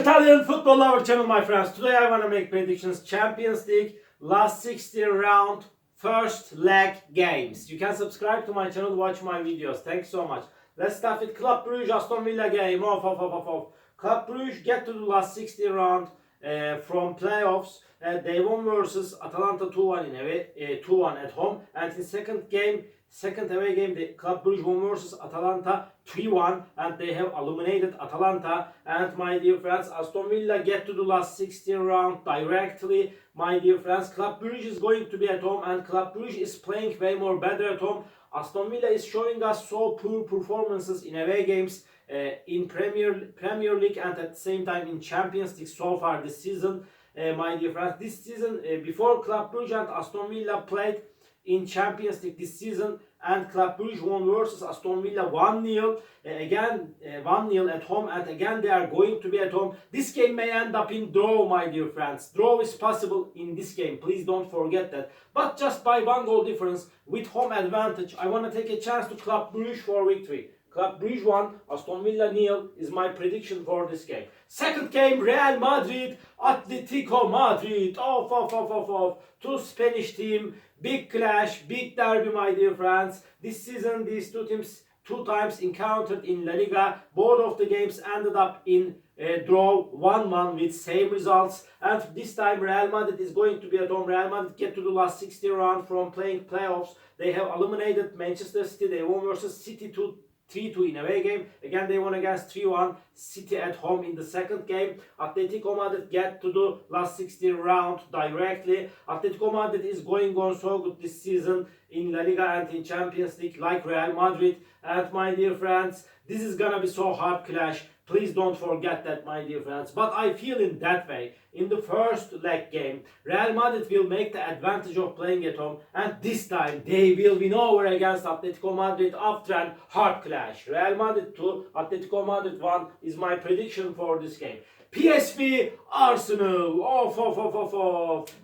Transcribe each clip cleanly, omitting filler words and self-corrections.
Italian football lover channel, my friends. Today I want to make predictions. Champions League last 16 round first leg games. You can subscribe to my channel to watch my videos. Thanks so much. Let's start with Club Brugge Aston Villa game. Club Brugge get to the last 16 round from playoffs. They won versus Atalanta 2-1 in away, 2-1 at home, and in second away game, the Club Brugge won versus Atalanta 3-1, and they have eliminated Atalanta. And my dear friends, Aston Villa get to the last 16 round directly. My dear friends, Club Brugge is going to be at home, and Club Brugge is playing way more better at home. Aston Villa is showing us so poor performances in away games in Premier League and at the same time in Champions League so far this season. My dear friends, this season before Club Brugge and Aston Villa played in Champions League this season, and Club Brugge won versus Aston Villa 1-0, again 1-0 at home, and again they are going to be at home. This game may end up in draw, my dear friends. Draw is possible in this game, please don't forget that. But just by 1 goal difference with home advantage, I want to take a chance to Club Brugge for victory. Club Brugge 1, Aston Villa 0 is my prediction for this game. Second game, Real Madrid, Atletico Madrid. Two Spanish team, big clash, big derby, my dear friends. This season, these two teams 2 times encountered in La Liga. Both of the games ended up in draw 1-1 with same results. And this time Real Madrid is going to be at home. Real Madrid get to the last 60 round from playing playoffs. They have eliminated Manchester City. They won versus City 3-2 in away game. Again, they won against 3-1 City at home in the second game. Atletico Madrid get to the last 16 round directly. Atletico Madrid is going on so good this season in La Liga and in Champions League like Real Madrid. And my dear friends, this is gonna be so hard clash. Please don't forget that, my dear friends. But I feel in that way. In the first leg game, Real Madrid will make the advantage of playing at home. And this time, they will win over against Atletico Madrid after a hard clash. Real Madrid 2, Atletico Madrid 1 is my prediction for this game. PSV Arsenal.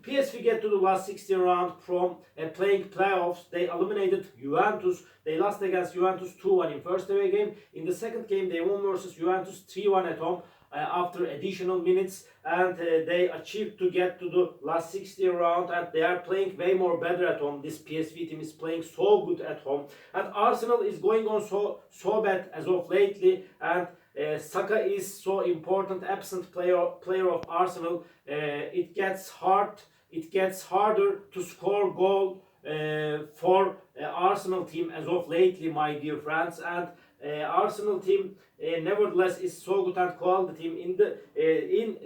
PSV get to the last 16 round from playing playoffs. They eliminated Juventus. They lost against Juventus 2-1 in first away game. In the second game, they won versus Juventus 3-1 at home after additional minutes, and they achieved to get to the last 16 round, and they are playing way more better at home. This PSV team is playing so good at home, and Arsenal is going on so bad as of lately, and Saka is so important, absent player of Arsenal. It gets harder to score goal for Arsenal team as of lately, my dear friends. And Arsenal team nevertheless is so good and quality team. In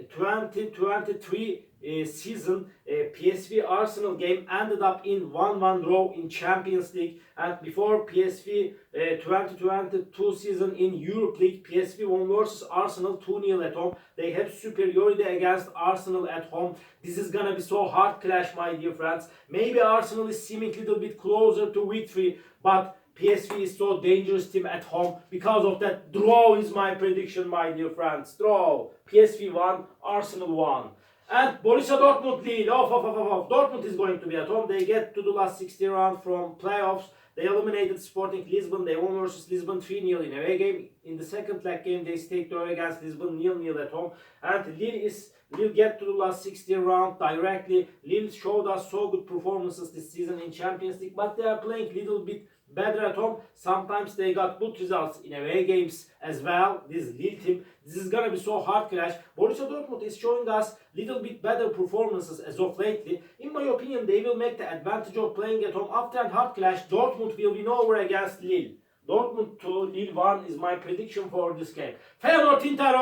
2023 season, PSV Arsenal game ended up in 1-1 draw in Champions League, and before PSV 2022 season in Europa League, PSV won versus Arsenal 2-0 at home. They have superiority against Arsenal at home. This is gonna be so hard clash, my dear friends. Maybe Arsenal is seeming a little bit closer to victory, but PSV is so dangerous team at home. Because of that, draw is my prediction, my dear friends. Draw. PSV 1, Arsenal 1. And Borussia Dortmund lead. Dortmund is going to be at home. They get to the last 60 round from playoffs. They eliminated Sporting Lisbon. They won versus Lisbon 3-0 in away game. In the second leg game, they stayed draw against Lisbon 0-0 at home. And Lille get to the last 16 round directly. Lille showed us so good performances this season in Champions League, but they are playing a little bit better at home. Sometimes they got good results in away games as well. This Lille team, this is gonna be so hard clash. Borussia Dortmund is showing us little bit better performances as of lately. In my opinion, they will make the advantage of playing at home. After a hard clash, Dortmund will win over against Lille. Dortmund 2, Lille 1 is my prediction for this game. Feyenoord Inter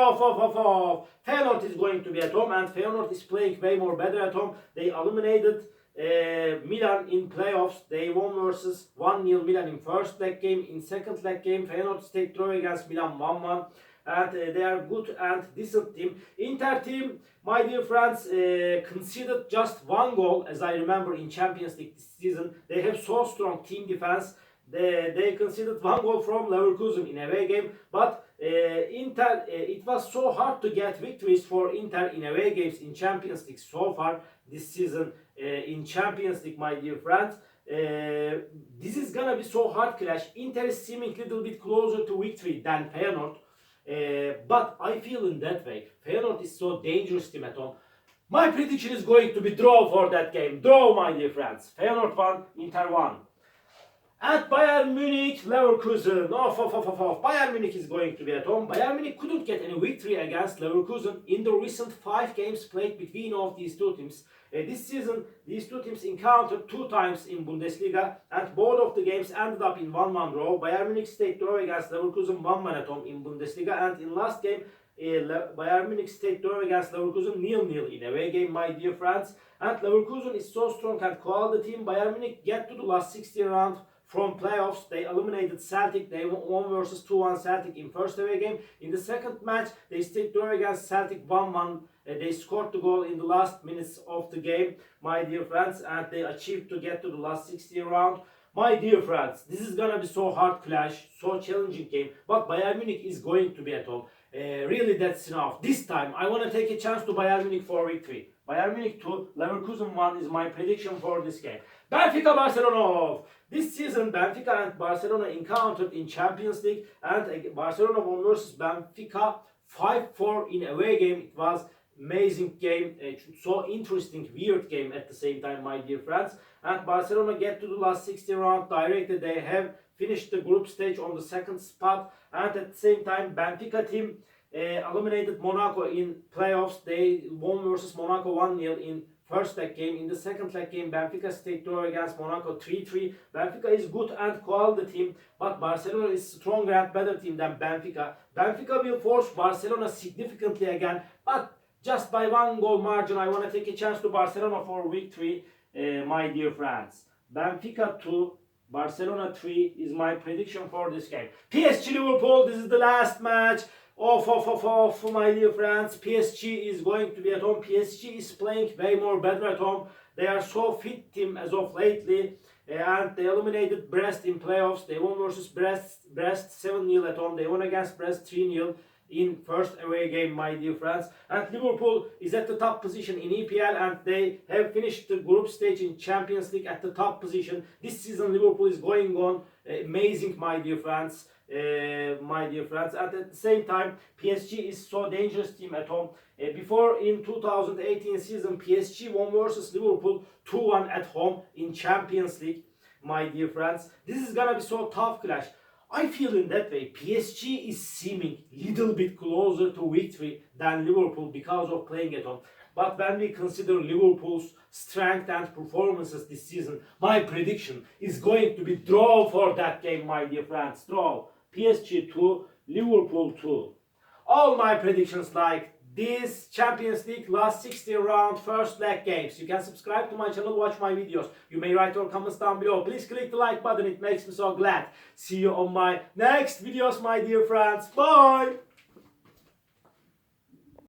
Feyenoord is going to be at home, and Feyenoord is playing way more better at home. They eliminated Milan in playoffs. They won versus 1-0 Milan in first leg game. In second leg game, Feyenoord stayed draw against Milan 1-1. And they are good and decent team. Inter team, my dear friends, conceded just 1 goal, as I remember, in Champions League this season. They have so strong team defense. They conceded 1 goal from Leverkusen in away game, but Inter, it was so hard to get victories for Inter in away games in Champions League so far this season. In Champions League, my dear friends, this is gonna be so hard clash. Inter is seeming a little bit closer to victory than Feyenoord. But I feel in that way. Feyenoord is so dangerous team at home. My prediction is going to be draw for that game. Draw, my dear friends. Feyenoord 1, Inter 1. At Bayern Munich, Leverkusen. Bayern Munich is going to be at home. Bayern Munich couldn't get any victory against Leverkusen in the recent 5 games played between of these two teams. This season, these two teams encountered 2 times in Bundesliga, and both of the games ended up in 1-1 draw. Bayern Munich stayed draw against Leverkusen 1-1 at home in Bundesliga, and in last game, Bayern Munich stayed draw against Leverkusen 0-0 in away game, my dear friends. And Leverkusen is so strong and quality team. Bayern Munich get to the last 16 round from playoffs. They eliminated Celtic. They won versus 2-1 Celtic in first away game. In the second match, they stayed draw against Celtic 1-1. They scored the goal in the last minutes of the game, my dear friends, and they achieved to get to the last 16 round. My dear friends, this is gonna be so hard clash, so challenging game, but Bayern Munich is going to be at home. Really, that's enough. This time, I want to take a chance to Bayern Munich for victory. Bayern Munich 2, Leverkusen 1 is my prediction for this game. Benfica Barcelona. This season, Benfica and Barcelona encountered in Champions League, and Barcelona won versus Benfica 5-4 in away game. It was amazing game, so interesting, weird game at the same time, my dear friends. And Barcelona get to the last 16 round directly. They have finished the group stage on the second spot, and at the same time Benfica team eliminated Monaco in playoffs. They won versus Monaco 1-0 in first leg game. In the second leg game, Benfica stayed draw against Monaco 3-3. Benfica is good and quality team, but Barcelona is stronger and better team than Benfica. Benfica will force Barcelona significantly again, but just by 1 goal margin. I want to take a chance to Barcelona for victory, my dear friends. Benfica 2, Barcelona 3 is my prediction for this game. PSG Liverpool, this is the last match. My dear friends. PSG is going to be at home. PSG is playing way more better at home. They are so fit team as of lately. And they eliminated Brest in playoffs. They won versus Brest 7-0 at home. They won against Brest 3-0 in first away game, my dear friends. And Liverpool is at the top position in EPL, and they have finished the group stage in Champions League at the top position. This season Liverpool is going on amazing, my dear friends. And at the same time, PSG is so dangerous team at home. Before, in 2018 season, PSG won versus Liverpool 2-1 at home in Champions League, my dear friends. This is gonna be so tough clash. I feel in that way PSG is seeming little bit closer to victory than Liverpool because of playing at home. But when we consider Liverpool's strength and performances this season, my prediction is going to be draw for that game, my dear friends. Draw. PSG 2, Liverpool 2. All my predictions like this Champions League last 16 round first leg games. You can subscribe to my channel, watch my videos. You may write your comments down below. Please click the like button, it makes me so glad. See you on my next videos, my dear friends. Bye!